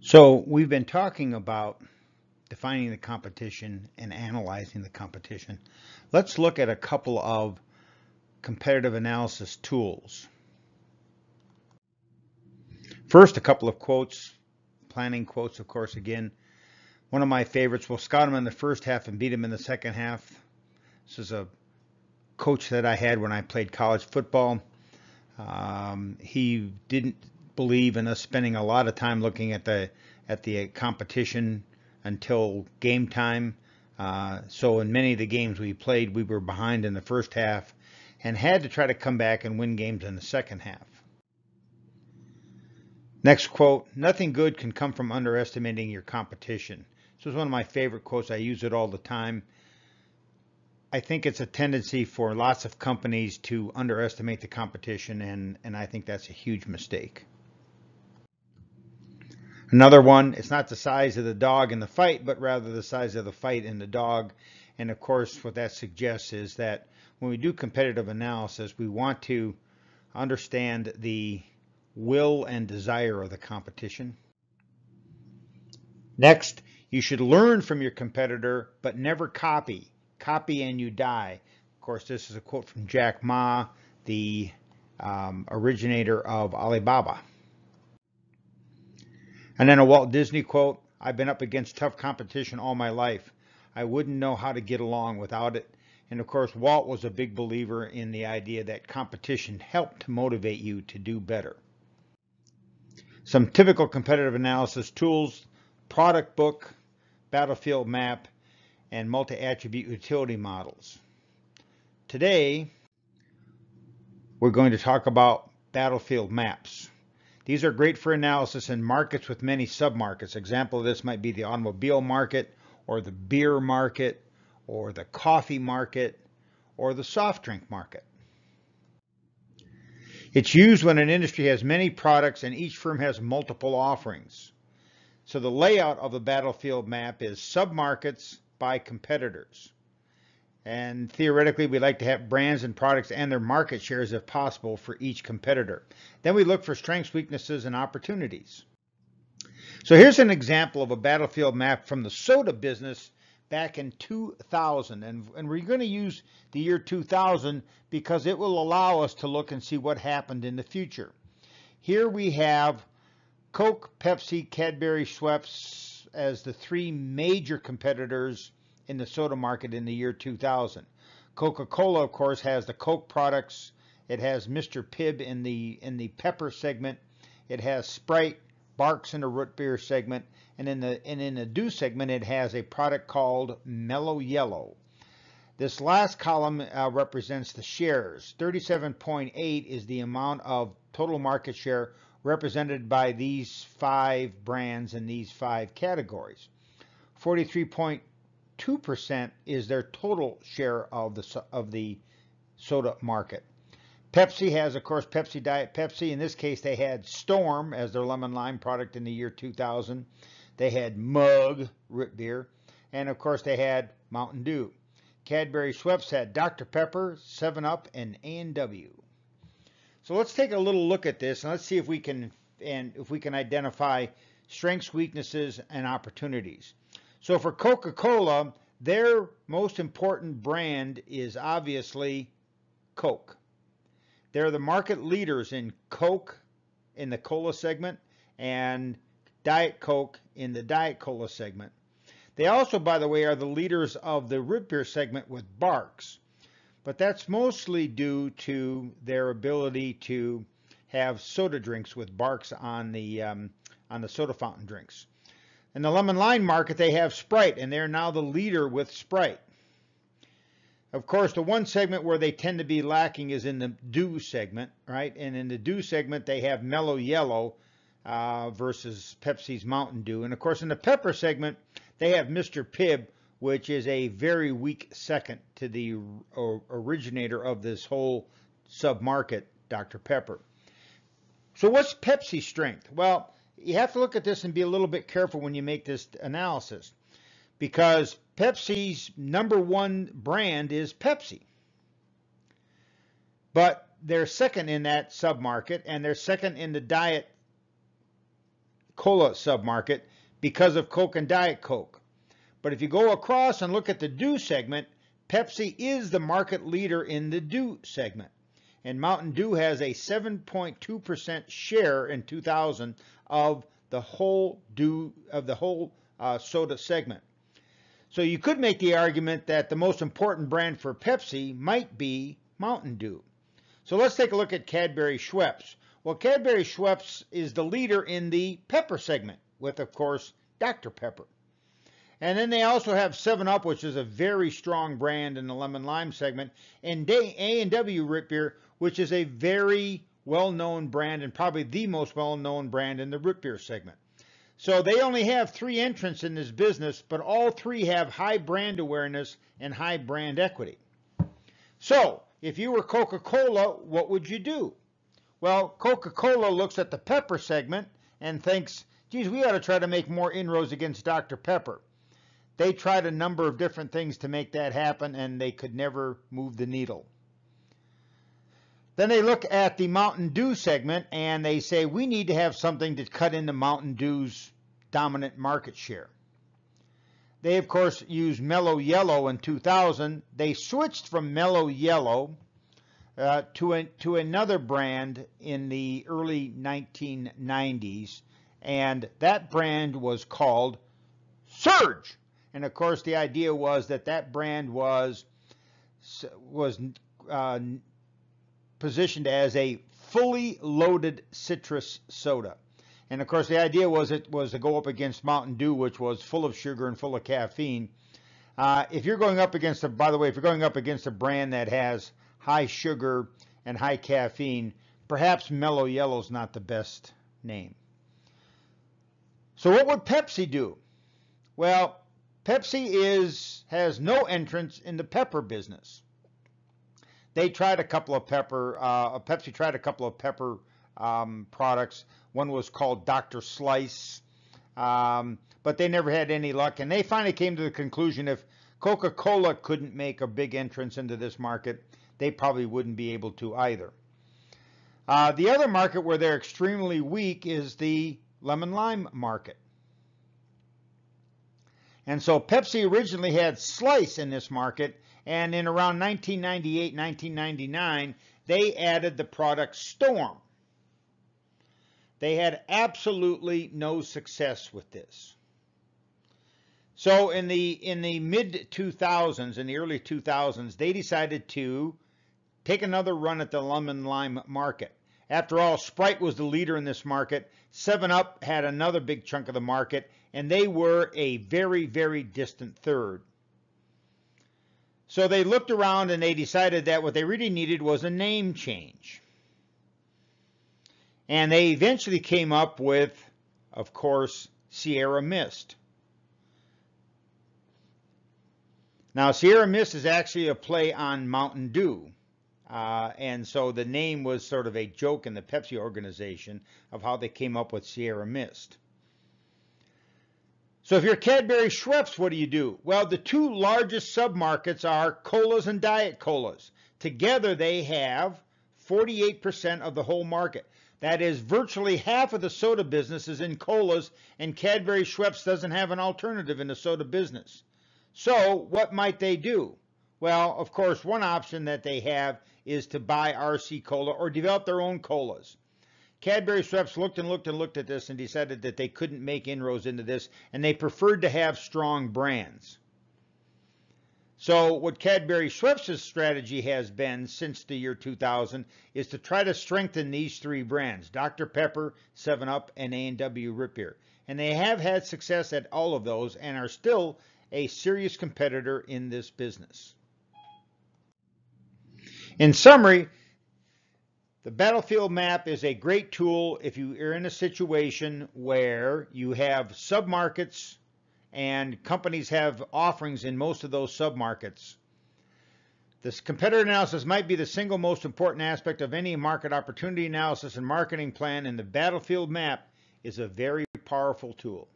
So we've been talking about defining the competition and analyzing the competition. Let's look at a couple of competitive analysis tools. First, a couple of quotes, planning quotes, of course, again. One of my favorites, we'll scout them in the first half and beat them in the second half. This is a coach that I had when I played college football. He didn't believe in us spending a lot of time looking at the competition until game time. So in many of the games we played, we were behind in the first half and had to try to come back and win games in the second half. Next quote, nothing good can come from underestimating your competition. This is one of my favorite quotes. I use it all the time. I think it's a tendency for lots of companies to underestimate the competition, and I think that's a huge mistake. Another one, it's not the size of the dog in the fight, but rather the size of the fight in the dog. And of course, what that suggests is that when we do competitive analysis, we want to understand the will and desire of the competition. Next, you should learn from your competitor, but never copy. Copy and you die. Of course, this is a quote from Jack Ma, the originator of Alibaba. And then a Walt Disney quote, I've been up against tough competition all my life. I wouldn't know how to get along without it. And of course, Walt was a big believer in the idea that competition helped to motivate you to do better. Some typical competitive analysis tools, product book, battlefield map, and multi-attribute utility models. Today, we're going to talk about battlefield maps. These are great for analysis in markets with many submarkets. Example of this might be the automobile market, or the beer market, or the coffee market, or the soft drink market. It's used when an industry has many products and each firm has multiple offerings. So the layout of the battlefield map is submarkets by competitors. And theoretically, we like to have brands and products and their market shares if possible for each competitor. Then we look for strengths, weaknesses, and opportunities. So here's an example of a battlefield map from the soda business back in 2000. And we're going to use the year 2000 because it will allow us to look and see what happened in the future. Here we have Coke, Pepsi, Cadbury Schweppes as the three major competitors in the soda market in the year 2000. Coca-Cola, of course, has the Coke products. It has Mr. Pibb in the pepper segment. It has Sprite, Barks in the root beer segment, and in the Dew segment, it has a product called Mellow Yellow. This last column represents the shares. 37.8 is the amount of total market share represented by these 5 brands in these 5 categories. 43.2% is their total share of the soda market. Pepsi has, of course, Pepsi Diet Pepsi. In this case, they had Storm as their lemon lime product in the year 2000. They had Mug root beer, and of course, they had Mountain Dew. Cadbury Schweppes had Dr. Pepper, 7-Up, and A&W. So let's take a little look at this, and let's see if we can identify strengths, weaknesses, and opportunities. So for Coca-Cola, their most important brand is obviously Coke. They're the market leaders in Coke in the cola segment and Diet Coke in the Diet Cola segment. They also, by the way, are the leaders of the root beer segment with Barks. But that's mostly due to their ability to have soda drinks with Barks on the soda fountain drinks. In the lemon lime market, they have Sprite, and they're now the leader with Sprite. Of course, the one segment where they tend to be lacking is in the Dew segment, right? And in the Dew segment, they have Mellow Yellow versus Pepsi's Mountain Dew. And of course, in the pepper segment, they have Mr. Pibb, which is a very weak second to the originator of this whole sub-market, Dr. Pepper. So what's Pepsi's strength? Well, you have to look at this and be a little bit careful when you make this analysis, because Pepsi's #1 brand is Pepsi. But they're second in that sub-market, and they're second in the Diet Cola submarket because of Coke and Diet Coke. But if you go across and look at the Dew segment, Pepsi is the market leader in the Dew segment. And Mountain Dew has a 7.2% share in 2000 of the whole soda segment. So you could make the argument that the most important brand for Pepsi might be Mountain Dew. So let's take a look at Cadbury Schweppes. Well, Cadbury Schweppes is the leader in the pepper segment with, of course, Dr. Pepper. And then they also have 7-Up, which is a very strong brand in the lemon lime segment, and A&W Root Beer, which is a very well-known brand and probably the most well-known brand in the root beer segment. So they only have 3 entrants in this business, but all 3 have high brand awareness and high brand equity. So if you were Coca-Cola, what would you do? Well, Coca-Cola looks at the pepper segment and thinks, geez, we ought to try to make more inroads against Dr. Pepper. They tried a number of different things to make that happen, and they could never move the needle. Then they look at the Mountain Dew segment, and they say, we need to have something to cut into Mountain Dew's dominant market share. They, of course, used Mellow Yellow in 2000. They switched from Mellow Yellow to another brand in the early 1990s, and that brand was called Surge. And of course, the idea was that brand was positioned as a fully loaded citrus soda. And of course, the idea was it was to go up against Mountain Dew, which was full of sugar and full of caffeine. If you're going up against if you're going up against a brand that has high sugar and high caffeine, perhaps Mellow Yellow is not the best name. So what would Pepsi do? Well, Pepsi has no entrance in the pepper business. They tried a couple of Pepsi tried a couple of pepper products. One was called Dr. Slice, but they never had any luck. And they finally came to the conclusion if Coca-Cola couldn't make a big entrance into this market, they probably wouldn't be able to either. The other market where they're extremely weak is the lemon lime market. And so Pepsi originally had Slice in this market, and in around 1998, 1999, they added the product Storm. They had absolutely no success with this. So in the mid-2000s, in the early 2000s, they decided to take another run at the lemon lime market. After all, Sprite was the leader in this market. 7-Up had another big chunk of the market, and they were a very, very distant third. So they looked around and they decided that what they really needed was a name change. And they eventually came up with, of course, Sierra Mist. Now, Sierra Mist is actually a play on Mountain Dew. And so the name was sort of a joke in the Pepsi organization of how they came up with Sierra Mist. So if you're Cadbury Schweppes, what do? Well, the 2 largest submarkets are colas and diet colas. Together they have 48% of the whole market. That is, virtually half of the soda business is in colas, and Cadbury Schweppes doesn't have an alternative in the soda business. So what might they do? Well, of course, one option that they have is to buy RC Cola or develop their own colas. Cadbury Schweppes looked and looked and looked at this and decided that they couldn't make inroads into this, and they preferred to have strong brands. So what Cadbury Schweppes' strategy has been since the year 2000 is to try to strengthen these 3 brands, Dr. Pepper, 7-Up, and A&W Root Beer. And they have had success at all of those and are still a serious competitor in this business. In summary, the battlefield map is a great tool if you are in a situation where you have submarkets and companies have offerings in most of those submarkets. This competitor analysis might be the single most important aspect of any market opportunity analysis and marketing plan, and the battlefield map is a very powerful tool.